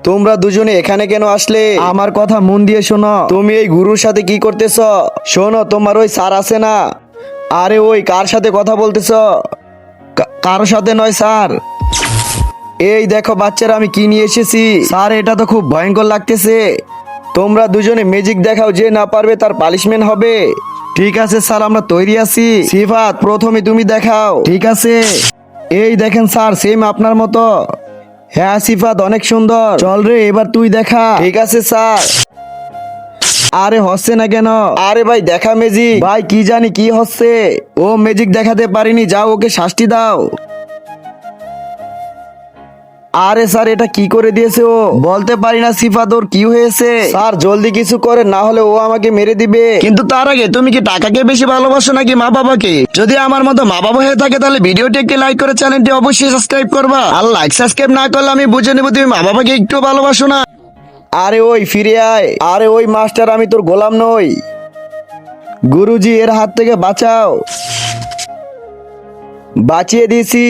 তোমরা দুজনে এখানে কেন আসলে? আমার কথা মন দিয়ে শোনো। তুমি এই গুরুর সাথে কি করতেছ? শোনো, তোমার ওই স্যার আছে না? আরে ওই কার সাথে কথা বলতেছ? কারোর সাথে নয় স্যার। এই দেখো বাচ্চারা, আমি কি নিয়ে এসেছি। স্যার, এটা তো খুব ভয়ঙ্কর লাগতেছে। তোমরা দুজনে ম্যাজিক দেখাও, যে না পারবে তার পানিশমেন্ট হবে। ঠিক আছে স্যার, আমরা তৈরি আছি। সিফাত, প্রথমে তুমি দেখাও। ঠিক আছে। এই দেখেন স্যার, সেম আপনার মতো। হ্যাঁ সিফাত, অনেক সুন্দর। চল রে, এবার তুই দেখা। ঠিক আছে স্যার। আরে হচ্ছে না কেন? আরে ভাই দেখা ম্যাজিক। ভাই কি জানি কি হচ্ছে। ও ম্যাজিক দেখাতে পারিনি, যাও ওকে শাস্তি দাও। আরে স্যার, এটা কি করে দিয়েছে ও? বলতে পারি না সিফাত, ওর কি হয়েছে? স্যার জলদি কিছু করে, না হলে ও আমাকে মেরে দিবে। কিন্তু তার আগে তুমি কি টাকাকে বেশি ভালোবাসো নাকি মা বাবাকে? যদি আমার মতো মা বাবা হয়ে থাকে তাহলে ভিডিওটি একটি লাইক করে চ্যানেলটি অবশ্যই সাবস্ক্রাইব করবা। আর লাইক সাবস্ক্রাইব না করলে আমি বুঝে নেবো তুমি মা বাবাকে একটু ভালোবাসো না। আরে ওই ফিরে আয়। আরে ওই মাস্টার, আমি তোর গোলাম নই। গুরুজি, এর হাত থেকে বাঁচাও। বাঁচিয়ে দিয়েছি।